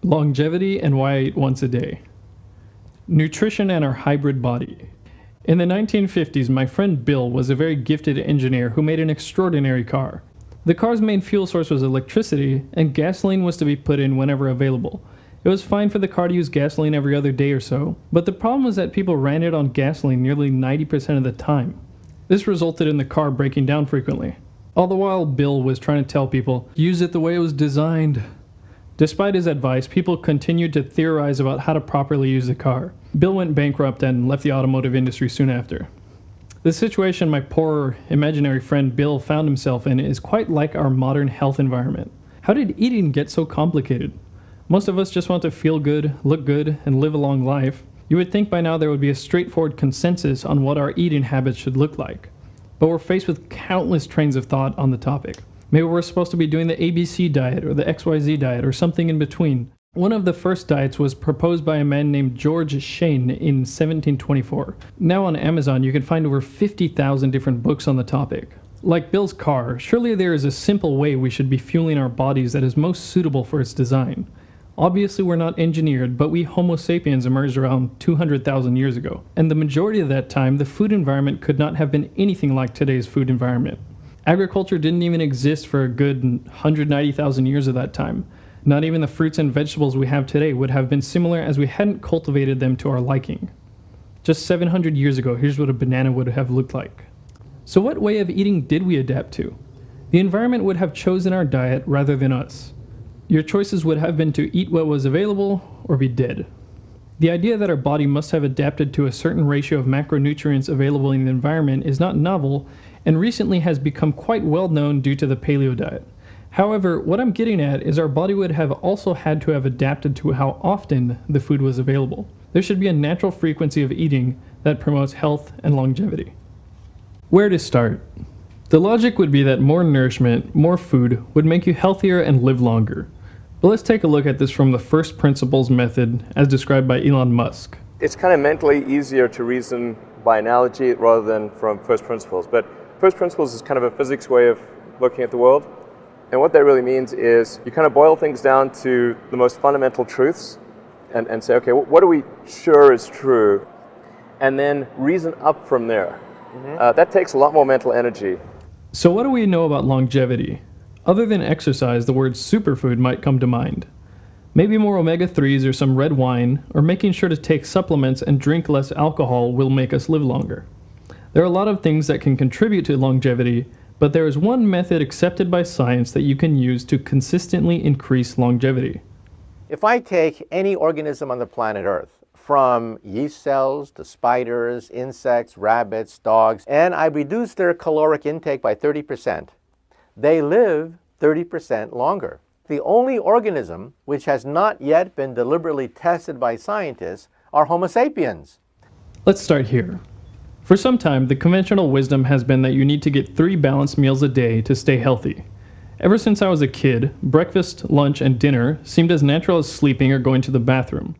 Longevity and why I eat once a day. Nutrition and our hybrid body. In the 1950s, my friend Bill was a very gifted engineer who made an extraordinary car. The car's main fuel source was electricity, and gasoline was to be put in whenever available. It was fine for the car to use gasoline every other day or so, but the problem was that people ran it on gasoline nearly 90% of the time. This resulted in the car breaking down frequently. All the while, Bill was trying to tell people, use it the way it was designed. Despite his advice, people continued to theorize about how to properly use the car. Bill went bankrupt and left the automotive industry soon after. The situation my poor imaginary friend Bill found himself in is quite like our modern health environment. How did eating get so complicated? Most of us just want to feel good, look good, and live a long life. You would think by now there would be a straightforward consensus on what our eating habits should look like. But we're faced with countless trains of thought on the topic. Maybe we're supposed to be doing the ABC diet or the XYZ diet or something in between. One of the first diets was proposed by a man named George Shane in 1724. Now on Amazon you can find over 50,000 different books on the topic. Like Bill's car, surely there is a simple way we should be fueling our bodies that is most suitable for its design. Obviously we're not engineered, but we Homo sapiens emerged around 200,000 years ago. And the majority of that time, the food environment could not have been anything like today's food environment. Agriculture didn't even exist for a good 190,000 years of that time. Not even the fruits and vegetables we have today would have been similar as we hadn't cultivated them to our liking. Just 700 years ago, here's what a banana would have looked like. So what way of eating did we adapt to? The environment would have chosen our diet rather than us. Your choices would have been to eat what was available or be dead. The idea that our body must have adapted to a certain ratio of macronutrients available in the environment is not novel and recently has become quite well known due to the paleo diet. However, what I'm getting at is our body would have also had to have adapted to how often the food was available. There should be a natural frequency of eating that promotes health and longevity. Where to start? The logic would be that more nourishment, more food, would make you healthier and live longer. But let's take a look at this from the first principles method as described by Elon Musk. It's kind of mentally easier to reason by analogy rather than from first principles. But first principles is kind of a physics way of looking at the world. And what that really means is you kind of boil things down to the most fundamental truths and say, okay, what are we sure is true? And then reason up from there. That takes a lot more mental energy. So what do we know about longevity? Other than exercise, the word superfood might come to mind. Maybe more omega-3s or some red wine, or making sure to take supplements and drink less alcohol will make us live longer. There are a lot of things that can contribute to longevity, but there is one method accepted by science that you can use to consistently increase longevity. If I take any organism on the planet Earth, from yeast cells to spiders, insects, rabbits, dogs, and I reduce their caloric intake by 30%, they live 30% longer. The only organism which has not yet been deliberately tested by scientists are Homo sapiens. Let's start here. For some time, the conventional wisdom has been that you need to get 3 balanced meals a day to stay healthy. Ever since I was a kid, breakfast, lunch, and dinner seemed as natural as sleeping or going to the bathroom.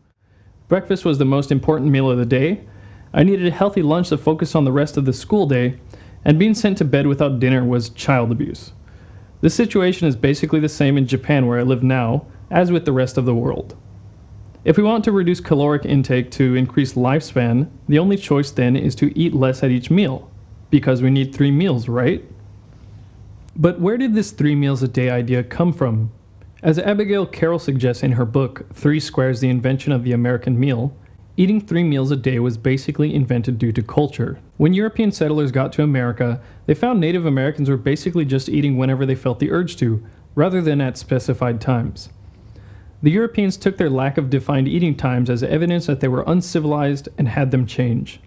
Breakfast was the most important meal of the day. I needed a healthy lunch to focus on the rest of the school day, and being sent to bed without dinner was child abuse. The situation is basically the same in Japan where I live now, as with the rest of the world. If we want to reduce caloric intake to increase lifespan, the only choice then is to eat less at each meal, because we need 3 meals, right? But where did this 3 meals a day idea come from? As Abigail Carroll suggests in her book, 3 Squares: The Invention of the American Meal, eating 3 meals a day was basically invented due to culture. When European settlers got to America, they found Native Americans were basically just eating whenever they felt the urge to, rather than at specified times. The Europeans took their lack of defined eating times as evidence that they were uncivilized and had them change.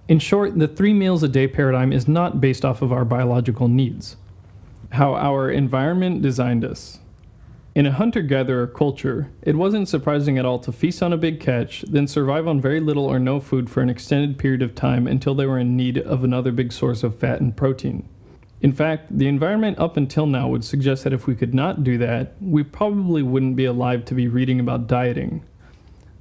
In short, the 3 meals a day paradigm is not based off of our biological needs. How our environment designed us. In a hunter-gatherer culture, it wasn't surprising at all to feast on a big catch, then survive on very little or no food for an extended period of time until they were in need of another big source of fat and protein. In fact, the environment up until now would suggest that if we could not do that, we probably wouldn't be alive to be reading about dieting.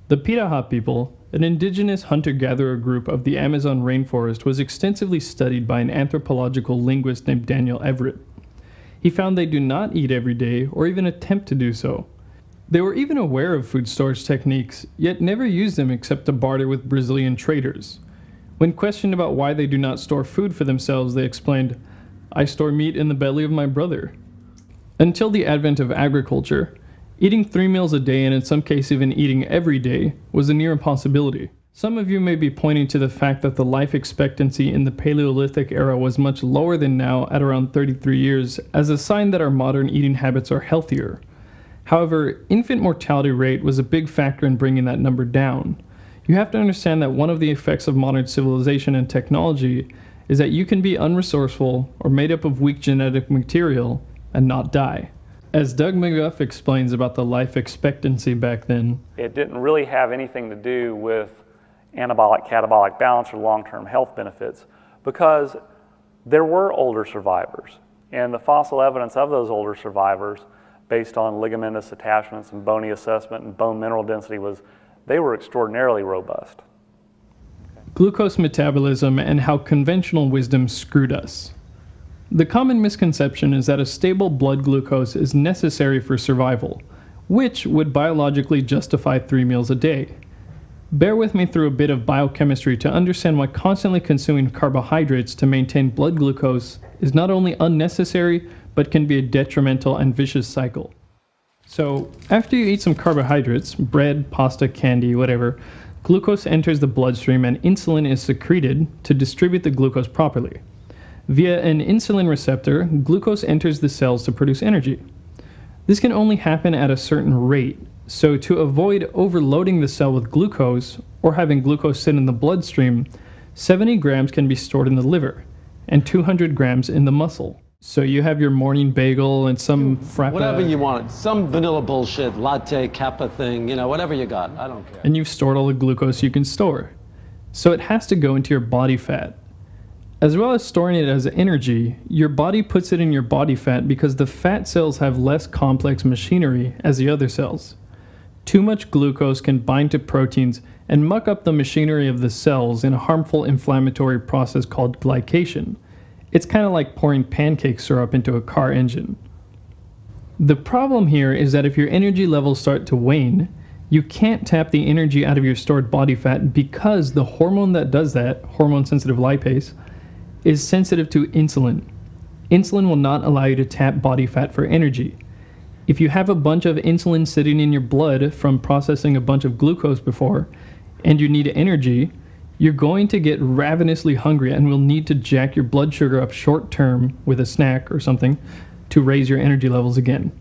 The Piraha people, an indigenous hunter-gatherer group of the Amazon rainforest, was extensively studied by an anthropological linguist named Daniel Everett. He found they do not eat every day or even attempt to do so. They were even aware of food storage techniques, yet never used them except to barter with Brazilian traders. When questioned about why they do not store food for themselves, they explained, "I store meat in the belly of my brother." Until the advent of agriculture, eating 3 meals a day, and in some cases even eating every day, was a near impossibility. Some of you may be pointing to the fact that the life expectancy in the Paleolithic era was much lower than now at around 33 years as a sign that our modern eating habits are healthier. However, infant mortality rate was a big factor in bringing that number down. You have to understand that one of the effects of modern civilization and technology is that you can be unresourceful or made up of weak genetic material and not die. As Doug McGuff explains about the life expectancy back then, it didn't really have anything to do with anabolic-catabolic balance or long-term health benefits because there were older survivors. And the fossil evidence of those older survivors, based on ligamentous attachments and bony assessment and bone mineral density, was they were extraordinarily robust. Glucose metabolism and how conventional wisdom screwed us. The common misconception is that a stable blood glucose is necessary for survival, which would biologically justify 3 meals a day. Bear with me through a bit of biochemistry to understand why constantly consuming carbohydrates to maintain blood glucose is not only unnecessary, but can be a detrimental and vicious cycle. So, after you eat some carbohydrates, bread, pasta, candy, whatever, glucose enters the bloodstream and insulin is secreted to distribute the glucose properly. Via an insulin receptor, glucose enters the cells to produce energy. This can only happen at a certain rate, so to avoid overloading the cell with glucose or having glucose sit in the bloodstream, 70 grams can be stored in the liver and 200 grams in the muscle. So you have your morning bagel and some frappe. Whatever you want, some vanilla bullshit, latte, kappa thing, whatever you got, I don't care. And you've stored all the glucose you can store. So it has to go into your body fat. As well as storing it as energy, your body puts it in your body fat because the fat cells have less complex machinery as the other cells. Too much glucose can bind to proteins and muck up the machinery of the cells in a harmful inflammatory process called glycation. It's kind of like pouring pancake syrup into a car engine. The problem here is that if your energy levels start to wane, you can't tap the energy out of your stored body fat because the hormone that does that, hormone-sensitive lipase, is sensitive to insulin. Insulin will not allow you to tap body fat for energy. If you have a bunch of insulin sitting in your blood from processing a bunch of glucose before, and you need energy, you're going to get ravenously hungry and will need to jack your blood sugar up short term with a snack or something to raise your energy levels again.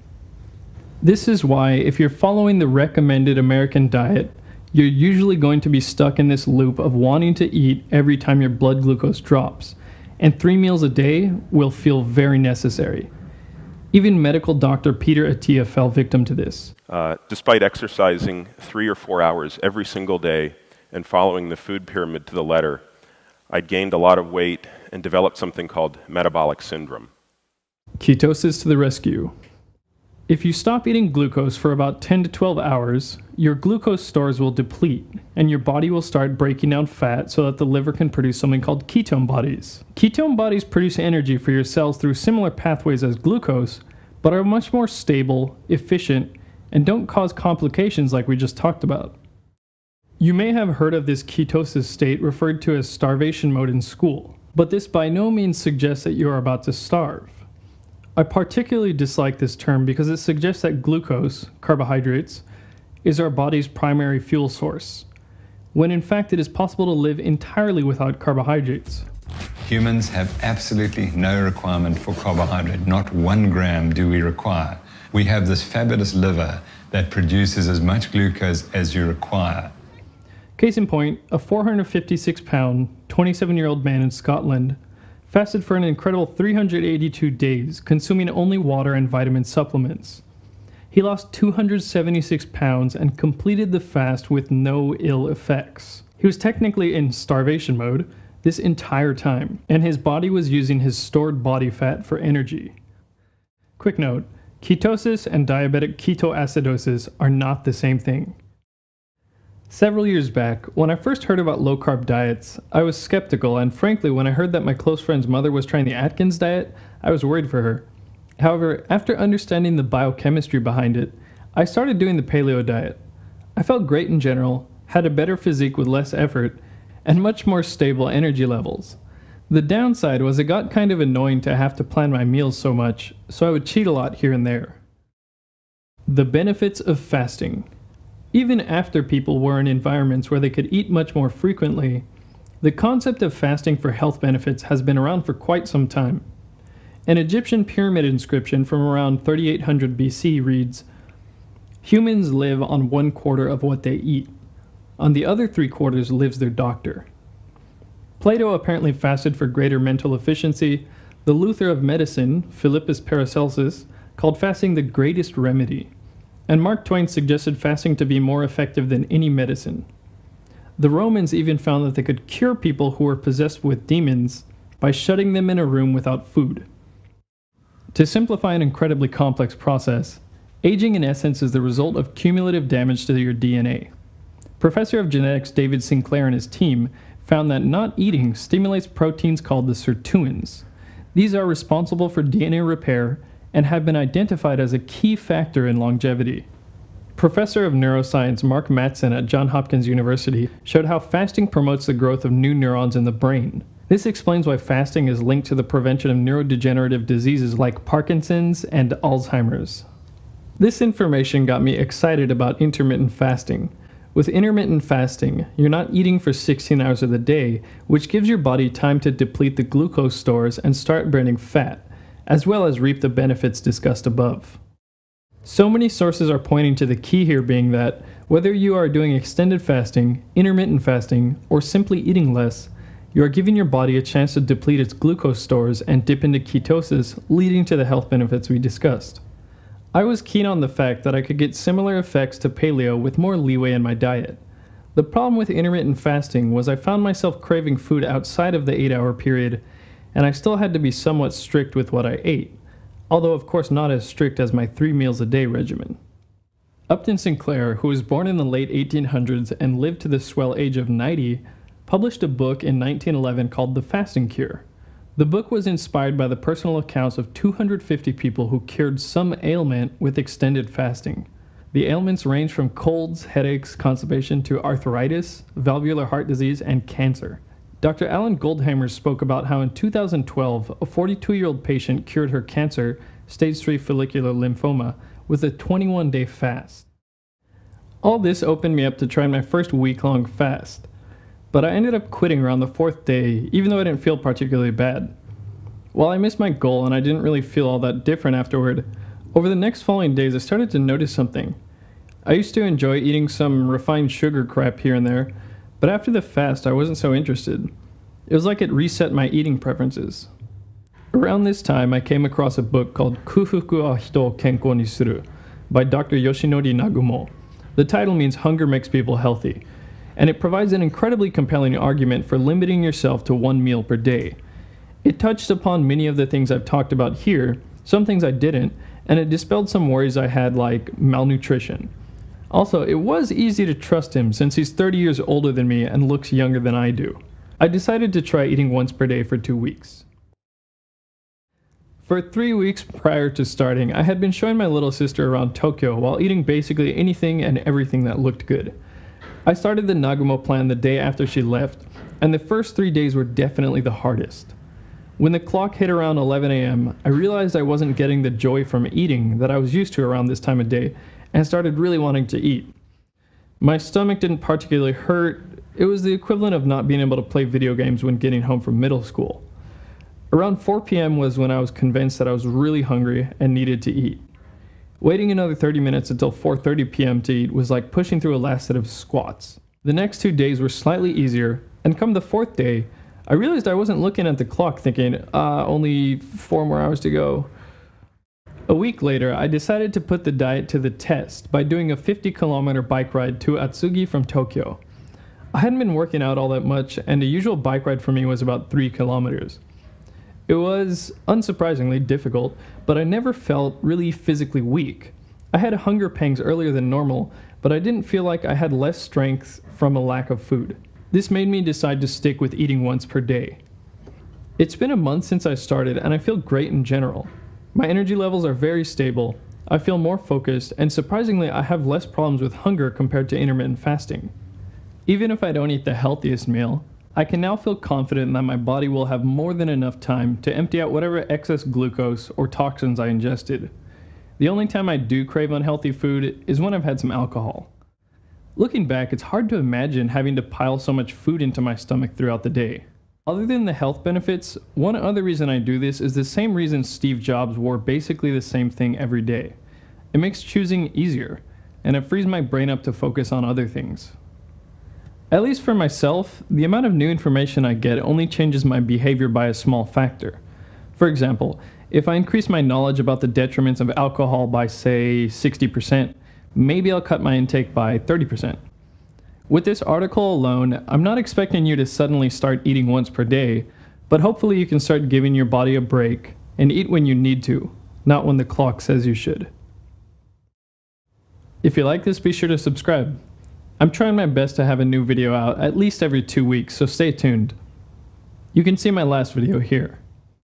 This is why if you're following the recommended American diet, you're usually going to be stuck in this loop of wanting to eat every time your blood glucose drops, and 3 meals a day will feel very necessary. Even medical doctor Peter Attia fell victim to this. Despite exercising 3 or 4 hours every single day and following the food pyramid to the letter, I'd gained a lot of weight and developed something called metabolic syndrome. Ketosis to the rescue. If you stop eating glucose for about 10 to 12 hours, your glucose stores will deplete, and your body will start breaking down fat so that the liver can produce something called ketone bodies. Ketone bodies produce energy for your cells through similar pathways as glucose, but are much more stable, efficient, and don't cause complications like we just talked about. You may have heard of this ketosis state referred to as starvation mode in school, but this by no means suggests that you are about to starve. I particularly dislike this term because it suggests that glucose, carbohydrates, is our body's primary fuel source, when in fact it is possible to live entirely without carbohydrates. Humans have absolutely no requirement for carbohydrate. Not 1 gram do we require. We have this fabulous liver that produces as much glucose as you require. Case in point, a 456-pound, 27-year-old man in Scotland fasted for an incredible 382 days, consuming only water and vitamin supplements. He lost 276 pounds and completed the fast with no ill effects. He was technically in starvation mode this entire time, and his body was using his stored body fat for energy. Quick note, ketosis and diabetic ketoacidosis are not the same thing. Several years back, when I first heard about low-carb diets, I was skeptical, and frankly, when I heard that my close friend's mother was trying the Atkins diet, I was worried for her. However, after understanding the biochemistry behind it, I started doing the paleo diet. I felt great in general, had a better physique with less effort, and much more stable energy levels. The downside was it got kind of annoying to have to plan my meals so much, so I would cheat a lot here and there. The benefits of fasting. Even after people were in environments where they could eat much more frequently, the concept of fasting for health benefits has been around for quite some time. An Egyptian pyramid inscription from around 3800 BC reads, "Humans live on 1/4 of what they eat. On the other 3/4 lives their doctor." Plato apparently fasted for greater mental efficiency. The Luther of medicine, Philippus Paracelsus, called fasting the greatest remedy. And Mark Twain suggested fasting to be more effective than any medicine. The Romans even found that they could cure people who were possessed with demons by shutting them in a room without food. To simplify an incredibly complex process, aging in essence is the result of cumulative damage to your DNA. Professor of genetics David Sinclair and his team found that not eating stimulates proteins called the sirtuins. These are responsible for DNA repair and have been identified as a key factor in longevity. Professor of neuroscience Mark Mattson at Johns Hopkins University showed how fasting promotes the growth of new neurons in the brain. This explains why fasting is linked to the prevention of neurodegenerative diseases like Parkinson's and Alzheimer's. This information got me excited about intermittent fasting. With intermittent fasting, you're not eating for 16 hours of the day, which gives your body time to deplete the glucose stores and start burning fat, as well as reap the benefits discussed above. So many sources are pointing to the key here being that, whether you are doing extended fasting, intermittent fasting, or simply eating less, you are giving your body a chance to deplete its glucose stores and dip into ketosis, leading to the health benefits we discussed. I was keen on the fact that I could get similar effects to paleo with more leeway in my diet. The problem with intermittent fasting was I found myself craving food outside of the 8-hour period, and I still had to be somewhat strict with what I ate, although of course not as strict as my 3 meals a day regimen. Upton Sinclair, who was born in the late 1800s and lived to the swell age of 90, published a book in 1911 called The Fasting Cure. The book was inspired by the personal accounts of 250 people who cured some ailment with extended fasting. The ailments range from colds, headaches, constipation to arthritis, valvular heart disease, and cancer. Dr. Alan Goldhamer spoke about how in 2012, a 42-year-old patient cured her cancer, stage 3 follicular lymphoma, with a 21-day fast. All this opened me up to try my first week-long fast. But I ended up quitting around the 4th day, even though I didn't feel particularly bad. While I missed my goal and I didn't really feel all that different afterward, over the next following days I started to notice something. I used to enjoy eating some refined sugar crap here and there, but after the fast I wasn't so interested. It was like it reset my eating preferences. Around this time I came across a book called Kufuku wa Hito o Kenkou ni Suru by Dr. Yoshinori Nagumo. The title means Hunger Makes People Healthy, and it provides an incredibly compelling argument for limiting yourself to 1 meal per day. It touched upon many of the things I've talked about here, some things I didn't, and it dispelled some worries I had like malnutrition. Also, it was easy to trust him since he's 30 years older than me and looks younger than I do. I decided to try eating once per day for 2 weeks. For 3 weeks prior to starting, I had been showing my little sister around Tokyo while eating basically anything and everything that looked good. I started the Nagumo plan the day after she left, and the first 3 days were definitely the hardest. When the clock hit around 11 a.m., I realized I wasn't getting the joy from eating that I was used to around this time of day, and started really wanting to eat. My stomach didn't particularly hurt. It was the equivalent of not being able to play video games when getting home from middle school. Around 4 p.m. was when I was convinced that I was really hungry and needed to eat. Waiting another 30 minutes until 4:30 p.m. to eat was like pushing through a last set of squats. The next 2 days were slightly easier, and come the 4th day, I realized I wasn't looking at the clock thinking, only 4 more hours to go. A week later, I decided to put the diet to the test by doing a 50-kilometer bike ride to Atsugi from Tokyo. I hadn't been working out all that much, and the usual bike ride for me was about 3 kilometers. It was, unsurprisingly, difficult, but I never felt really physically weak. I had hunger pangs earlier than normal, but I didn't feel like I had less strength from a lack of food. This made me decide to stick with eating once per day. It's been a month since I started, and I feel great in general. My energy levels are very stable, I feel more focused, and surprisingly, I have less problems with hunger compared to intermittent fasting. Even if I don't eat the healthiest meal, I can now feel confident that my body will have more than enough time to empty out whatever excess glucose or toxins I ingested. The only time I do crave unhealthy food is when I've had some alcohol. Looking back, it's hard to imagine having to pile so much food into my stomach throughout the day. Other than the health benefits, one other reason I do this is the same reason Steve Jobs wore basically the same thing every day. It makes choosing easier, and it frees my brain up to focus on other things. At least for myself, the amount of new information I get only changes my behavior by a small factor. For example, if I increase my knowledge about the detriments of alcohol by, say, 60%, maybe I'll cut my intake by 30%. With this article alone, I'm not expecting you to suddenly start eating once per day, but hopefully you can start giving your body a break and eat when you need to, not when the clock says you should. If you like this, be sure to subscribe. I'm trying my best to have a new video out at least every 2 weeks, so stay tuned. You can see my last video here.